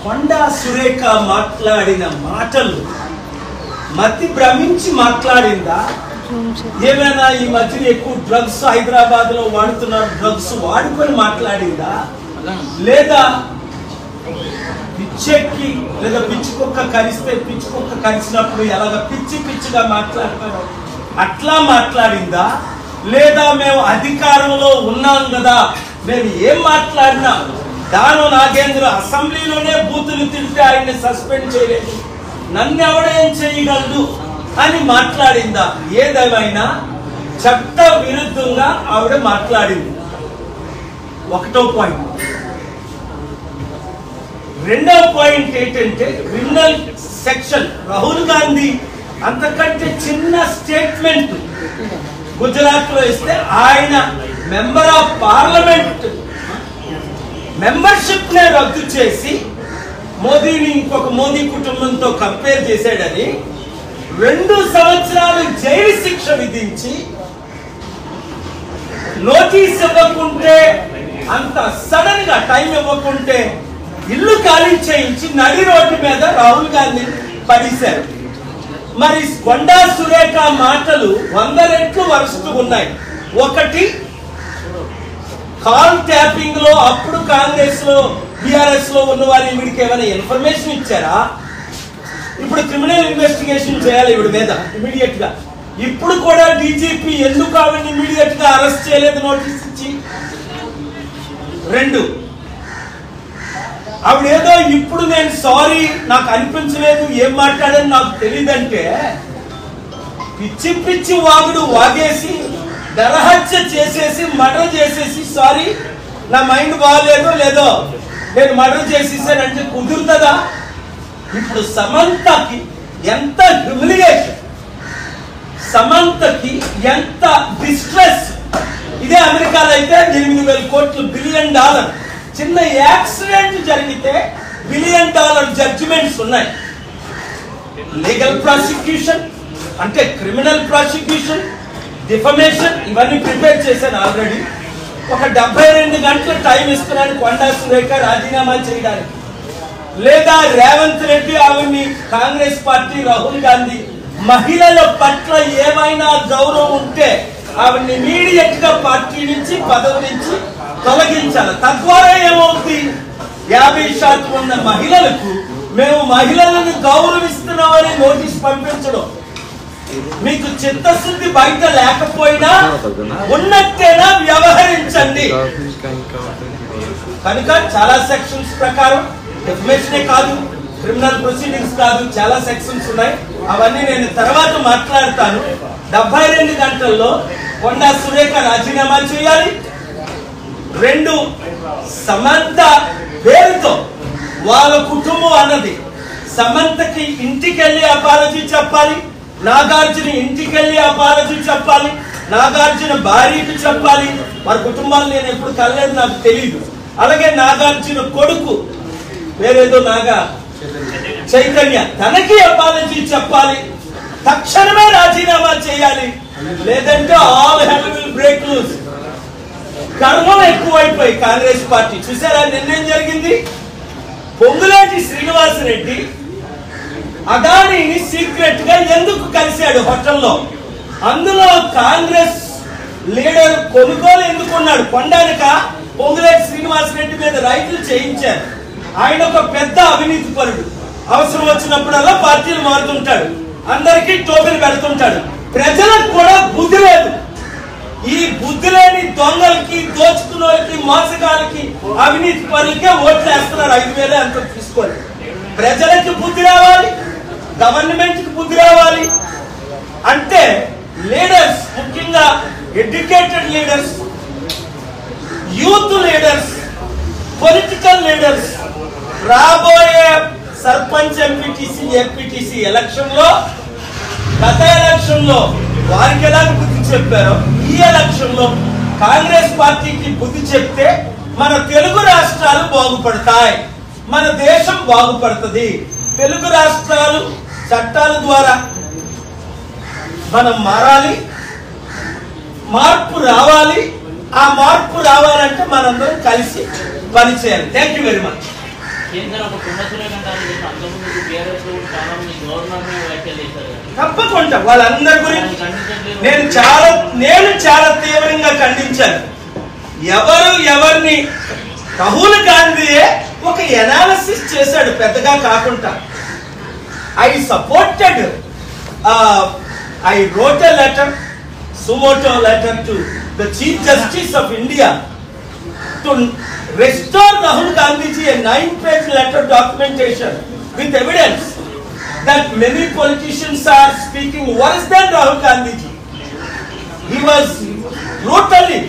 కొండా సురేఖ మాట్లాడిన మాటలు మతి భ్రమించి మాట్లాడిందా? ఏమైనా ఈ మధ్యన ఎక్కువ డ్రగ్స్ హైదరాబాద్ లో వాడుతున్నారు, డ్రగ్స్ వాడుకొని మాట్లాడిందా? లేదా పిచ్చెక్కి, లేదా పిచ్చుకొక్క కరిస్తే పిచ్చుకొక్క కరిసినప్పుడు ఎలాగ పిచ్చి పిచ్చిగా మాట్లాడతారో అట్లా మాట్లాడిందా? లేదా మేము అధికారంలో ఉన్నాం కదా, మేము ఏం మాట్లాడినా దాను నాగేంద్ర అసెంబ్లీలోనే బూతులు తింటే ఆయన్ని సస్పెండ్ చేయలేదు, నన్ను ఎవడేం చేయగలదు అని మాట్లాడిందా? ఏదేమైనా చట్ట విరుద్ధంగా ఆవిడ మాట్లాడింది. ఒకటో పాయింట్. రెండవ పాయింట్ ఏంటంటే క్రిమినల్ సెక్షన్. రాహుల్ గాంధీ అంతకంటే చిన్న స్టేట్మెంట్ గుజరాత్ లో ఇస్తే ఆయన మెంబర్ ఆఫ్ పార్లమెంట్ మెంబర్షిప్ నే రద్దు చేసి మోదీని ఇంకొక మోదీ కుటుంబంతో కంపేర్ చేశాడని 2 సంవత్సరాలు జైలు శిక్ష విధించి నోటీస్ ఇవ్వకుంటే, అంత సడన్ గా టైం ఇవ్వకుంటే ఇల్లు ఖాళీ చేయించి నడి రోడ్డు మీద రాహుల్ గాంధీ పడేశారు. మరి కొండా సురేఖ మాటలు 100 రెట్లు వరుసగా ఉన్నాయి. ఒకటి, కాల్ ట్యాపింగ్ లో అప్పుడు కాంగ్రెస్ లో బీఆర్ఎస్ లో ఉన్న వాళ్ళు వీడికి ఏమైనా ఇన్ఫర్మేషన్ ఇచ్చారా? ఇప్పుడు క్రిమినల్ ఇన్వెస్టిగేషన్ చేయాలి వీడి మీద ఇమీడియట్ గా. ఇప్పుడు కూడా డీజీపీ ఎందుకు ఆవిడని ఇమీడియట్ గా అరెస్ట్ చేయలేదు నోటీస్ ఇచ్చి? 2, ఆవిడేదో ఇప్పుడు నేను సారీ నాకు అనిపించలేదు, ఏం మాట్లాడని నాకు తెలియదంటే పిచ్చి పిచ్చి వాగుడు వాగేసి నరహత్య చేసేసి మర్డర్ చేసేసి సారీ నా మైండ్ బాగాలేదు లేదో నేను మర్డర్ చేసేసానంటే కుదురుతుందా? ఇప్పుడు సమంతకి ఎంత హ్యూమిలియేషన్, సమంతకి ఎంత డిస్ట్రెస్. ఇదే అమెరికాలో అయితే 8,000 కోట్లు $1 బిలియన్ చిన్న యాక్సిడెంట్ జరిగితే $1 బిలియన్ జడ్జిమెంట్స్ ఉన్నాయి. లీగల్ ప్రాసిక్యూషన్ అంటే క్రిమినల్ ప్రాసిక్యూషన్, డిఫమేషన్, ఇవన్నీ ప్రిపేర్ చేశాను ఆల్రెడీ. ఒక 72 గంటల టైం ఇస్తున్నాను కొండా సురేఖ రాజీనామా చేయడానికి. లేదా రేవంత్ రెడ్డి ఆవిడ్ని కాంగ్రెస్ పార్టీ రాహుల్ గాంధీ మహిళల పట్ల ఏమైనా గౌరవం ఉంటే ఆవిడ్ని ఇమీడియట్ గా పార్టీ నుంచి పదవి నుంచి తొలగించాలి. తద్వారా ఏమవుతుంది? 50% ఉన్న మహిళలకు మేము మహిళలను గౌరవిస్తున్నామని నోటీస్ పంపించడం. మీకు చిత్తశుద్ధి బయట లేకపోయినా ఉన్నట్టేనా వ్యవహరించండి. కనుక చాలా సెక్షన్స్ ప్రకారం డెఫినేషనే కాదు, క్రిమినల్ ప్రొసీడింగ్స్ కాదు, చాలా సెక్షన్స్ ఉన్నాయి. అవన్నీ నేను తర్వాత మాట్లాడతాను. 72 గంటల్లో కొండా సురేఖ రాజీనామా చేయాలి. 2, సమంత పేరుతో వాళ్ళ కుటుంబం అన్నది సమంతకి ఇంటికెళ్ళి అపాలజీ చెప్పాలి, నాగార్జున ఇంటికెళ్ళి అపాలజీ చెప్పాలి, నాగార్జున భార్యకి చెప్పాలి. వారి కుటుంబాలు నేను ఎప్పుడు కలలేదు, నాకు తెలియదు. అలాగే నాగార్జున కొడుకు వేరేదో నాగా చైతన్య, తనకి అపాలజీ చెప్పాలి. తక్షణమే రాజీనామా చేయాలి, లేదంటే all hell will break loose. కర్మం ఎక్కువైపోయి కాంగ్రెస్ పార్టీ చూసారా నిన్నేం జరిగింది? పొంగులేటి శ్రీనివాసరెడ్డి అదానీని సీక్రెట్ గా ఎందుకు కలిశాడు హోటల్లో? అందులో కాంగ్రెస్ లీడర్ కొనుగోలు ఎందుకున్నాడు? కొండానిక పొంగులేటి శ్రీనివాసరెడ్డి మీద రైతులు చేయించారు. ఆయన ఒక పెద్ద అవినీతి పరుడు. అవసరం వచ్చినప్పుడల్లా పార్టీలు మారుతుంటాడు, అందరికీ టోపీలు పెడుతుంటాడు. ప్రజలకు కూడా బుద్ధి లేదు. ఈ బుద్ధి లేని దొంగలకి, దోచుకున్నోళ్ళకి, మోసగాళ్ళకి, అవినీతి పరులకే ఓట్లు వేస్తున్నారు. 5,000 అంత తీసుకోవాలి. ప్రజలకి బుద్ధి రావాలి, గవర్నమెంట్ కి బుద్ధి రావాలి. అంటే లీడర్స్, ముఖ్యంగా educated leaders, youth leaders, political leaders రాబోయే సర్పంచ్, ఎంపీటీసీ, ఎంపీటీసీ ఎలక్షన్ లో, గత ఎలక్షన్ లో వారికి ఎలా బుద్ధి చెప్పారో ఈ ఎలక్షన్ లో కాంగ్రెస్ పార్టీకి బుద్ధి చెప్తే మన తెలుగు రాష్ట్రాలు బాగుపడతాయి, మన దేశం బాగుపడుతుంది. తెలుగు రాష్ట్రాలు చట్టాల ద్వారా మనం మారాలి, మార్పు రావాలి. ఆ మార్పు రావాలంటే మనందరం కలిసి పనిచేయాలి. Thank you very much. తప్పకుండా వాళ్ళందరి గురించి నేను చాలా తీవ్రంగా ఖండించాను. ఎవరిని రాహుల్ గాంధీయే ఒక ఎనాలిసిస్ చేశాడు పెద్దగా కాకుండా. I supported I wrote a letter, sumoto letter to the Chief Justice of India to restore Rahul Gandhiji a 9-page letter documentation with evidence that many politicians are speaking worse than Rahul Gandhiji. He was brutally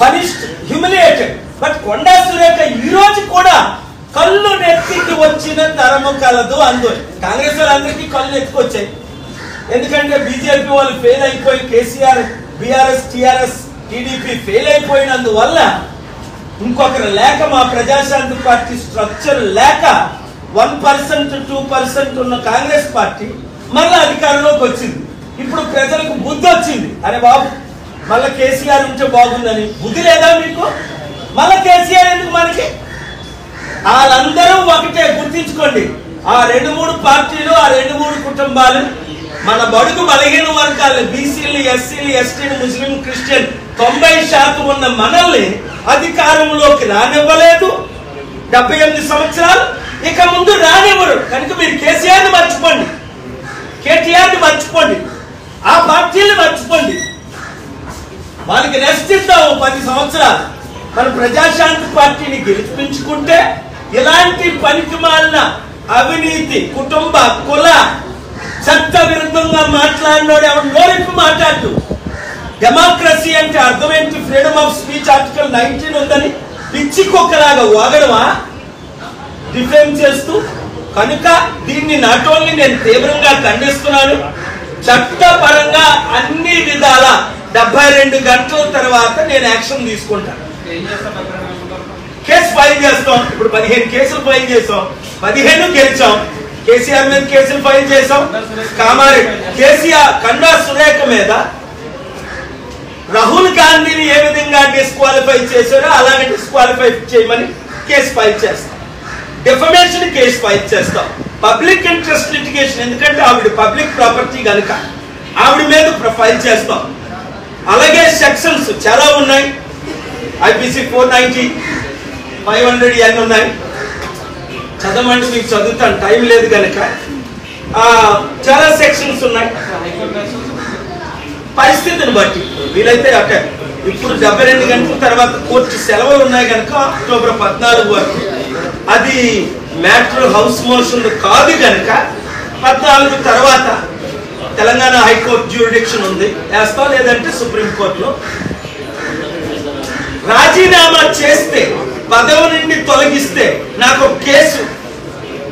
punished, humiliated. But Konda Sureka ee roju kuda kallu nettiki vachina taramu kaladu andu Congress వాళ్ళందరికీ కళ్ళు ఎత్తుకొచ్చాయి. ఎందుకంటే BJP వాళ్ళు fail అయిపోయి KCR, BRS, TRS, TDP fail అయిపోయినందువల్ల ఇంకొకరు లేక మా ప్రజాశాంతి పార్టీ స్ట్రక్చర్ లేక 1% 2% ఉన్న కాంగ్రెస్ పార్టీ మళ్ళీ అధికారంలోకి వచ్చింది. ఇప్పుడు ప్రజలకు బుద్ధి వచ్చింది. అరే బాబు మళ్ళీ కేసీఆర్ ఉంటే బాగుందని. బుద్ధి లేదా మీకు? మళ్ళీ కేసీఆర్ ఎందుకు మనకి? వాళ్ళందరూ ఒకటే, గుర్తించుకోండి. ఆ 2-3 పార్టీలు, ఆ 2-3 కుటుంబాలు మన బడుగు బలహీన వర్గాలు, బీసీలు, ఎస్సీలు, ఎస్టీలు, ముస్లిం, క్రిస్టియన్ 90% ఉన్న మనల్ని అధికారంలోకి రానివ్వలేదు 78 సంవత్సరాలు. ఇక ముందు రానివ్వరు. కనుక మీరు కేసీఆర్ని మర్చిపోండి, కేటీఆర్ని మర్చిపోండి, ఆ పార్టీని మర్చిపోండి. వాళ్ళకి రెస్ట్ ఇద్దాము 10 సంవత్సరాలు. మన ప్రజాశాంతి పార్టీని గెలిపించుకుంటే ఇలాంటి పనికిమాలిన అవినీతి, కుటుంబ, కుల, చట్ట విరుద్ధంగా మాట్లాడినోడు ఎవరు నోరిప్పి మాట్లాడు. డెమోక్రసీ అంటే అర్థం ఏంటి? ఫ్రీడమ్ ఆఫ్ స్పీచ్ ఆర్టికల్ 19 ఉందని పిచ్చి కుక్కలాగా వాగడమా డిఫెమ్ చేస్తూ? కనుక దీన్ని నాట్ ఓన్లీ నేను తీవ్రంగా ఖండిస్తున్నాను, చట్టపరంగా అన్ని విధాల 72 గంటల తర్వాత నేను యాక్షన్ తీసుకుంటాను. కేసు ఫైల్ చేస్తాం. ఇప్పుడు 15 కేసులు ఫైల్ చేసాం, 15 గెలిచాం. కేసీఆర్ మీద కేసులు ఫైల్ చేసాం. కామారెడ్డి కేసీఆర్ కండా సురేఖ మీద రాహుల్ గాంధీని ఏ విధంగా డిస్క్వాలిఫై చేశారో అలాగే డిస్క్వాలిఫై చేయమని కేసు ఫైల్ చేస్తాం. డిఫమేషన్ కేసు ఫైల్ చేస్తాం. పబ్లిక్ ఇంట్రెస్ట్ లిటిగేషన్, ఎందుకంటే ఆవిడ పబ్లిక్ ప్రాపర్టీ కనుక ఆవిడ మీద ఫైల్ చేస్తాం. అలాగే సెక్షన్స్ చాలా ఉన్నాయి. ఐపీసీ 490, 500 ఇవన్నీ ఉన్నాయి. చదవమంటే మీకు చదువుతాను, టైం లేదు కనుక. చాలా సెక్షన్స్ ఉన్నాయి. పరిస్థితిని బట్టి వీలైతే అక్కడ ఇప్పుడు 72 గంటల తర్వాత కోర్టు సెలవులు ఉన్నాయి కనుక అక్టోబర్ 14 వరకు అది మ్యాటర్ హౌస్ మోషన్ కాదు కనుక 14 తర్వాత తెలంగాణ హైకోర్టు జ్యూరిడిక్షన్ ఉంది, వేస్తాం. లేదంటే సుప్రీంకోర్టులో రాజీనామా చేస్తే, పదవి నుండి తొలగిస్తే నాకు కేసు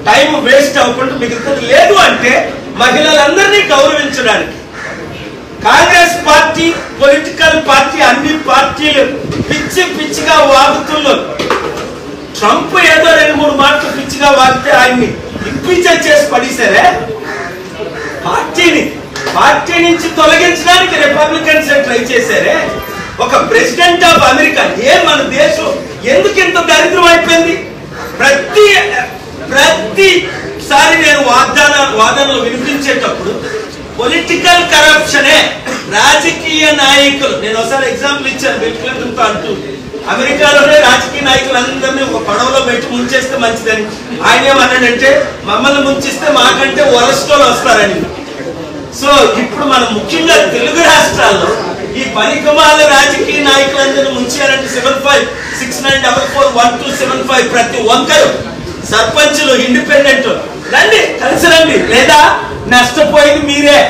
టైం వేస్ట్ అవ్వకుండా మిగులుతుంది. లేదు అంటే మహిళలందరినీ గౌరవించడానికి కాంగ్రెస్ పార్టీ, పొలిటికల్ పార్టీ, అన్ని పార్టీలు పిచ్చి పిచ్చిగా వాగుతున్నారు. ట్రంప్ ఏదో 2-3 మాటలు పిచ్చిగా వాగితే ఆయన్ని ఇంపీచ్ చేసి పడేశారే. పార్టీ నుంచి తొలగించడానికి రిపబ్లికన్స్ ట్రై చేశారే. ఒక ప్రెసిడెంట్ ఆఫ్ అమెరికా, మన దేశం ఎందుకు ఇంత దరిద్రం అయిపోయింది? ప్రతిసారి నేను వాదనలు వినిపించేటప్పుడు పొలిటికల్ కరప్షనే, రాజకీయ నాయకులు, నేను ఒకసారి ఎగ్జాంపుల్ ఇచ్చాను బిల్ క్లింటన్ తో అంటూ, అమెరికాలోనే రాజకీయ నాయకులందరినీ ఒక పడవలో పెట్టి ముంచేస్తే మంచిదని. ఆయన ఏమన్నాడంటే మమ్మల్ని ముంచిస్తే మాకంటే వరస్టోలు వస్తారని. సో ఇప్పుడు మనం ముఖ్యంగా తెలుగు రాష్ట్రాల్లో ఈ పనికిమాల రాజకీయ నాయకులందరినీ ముంచారంటే 7569441275 ప్రతి ఒక్కరు సర్పంచులు, ఇండిపెండెంట్ రండి, కలిసి రండి. లేదా నష్టపోయింది మీరే.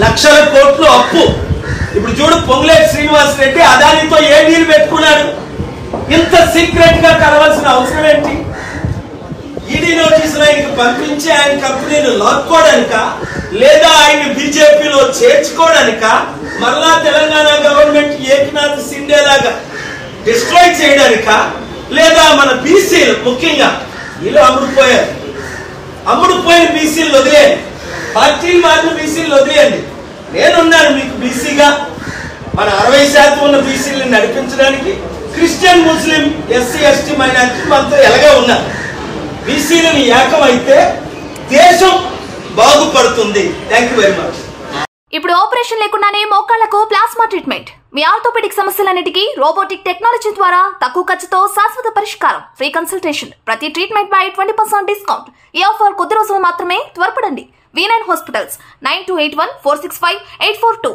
లక్షల కోట్లు అప్పు. ఇప్పుడు చూడు, పొంగులేటి శ్రీనివాస్ రెడ్డి అదానితో ఏ డీల్ పెట్టుకున్నాడు? ఇంత సీక్రెట్ గా కలవాల్సిన అవసరం ఏంటి? ఈడీ నోటీసులు ఆయనకి పంపించి ఆయన కంపెనీలు లాక్కోవడానిక, లేదా ఆయన బీజేపీలో చేర్చుకోవడానిక, మరలా తెలంగాణ గవర్నమెంట్ ఏకనాథ్ సిండే లాగా డిస్ట్రాయ్ చేయడానిక, లేదా మన బీసీలు ముఖ్యంగా వీళ్ళు అమ్ముడుపోయిన బీసీలు వదిలేయండి, పార్టీలు మారిన బీసీలు వదిలేయండి. నేనున్నాను మీకు బీసీగా. మన 60% ఉన్న బీసీలను నడిపించడానికి క్రిస్టియన్ ముస్లిం ఎస్సీ ఎస్టీ మైనారిటీ మనతో ఎలాగే ఉన్నారు. బీసీలను ఏకమైతే దేశం బాగుపడుతుంది. Thank you very much. ఇప్పుడు ఆపరేషన్ లేకుండానే మోకాళ్లకు ప్లాస్మా ట్రీట్మెంట్. మీ ఆర్థోపెడిక్ సమస్యలన్నిటికీ రోబోటిక్ టెక్నాలజీ ద్వారా తక్కువ ఖర్చుతో శాశ్వత పరిష్కారం. Free consultation. ప్రతి ట్రీట్మెంట్ పై 20% డిస్కౌంట్. ఈ ఆఫర్ కొద్ది రోజులు మాత్రమే. త్వరపడండి. V9 hospitals 9281465842.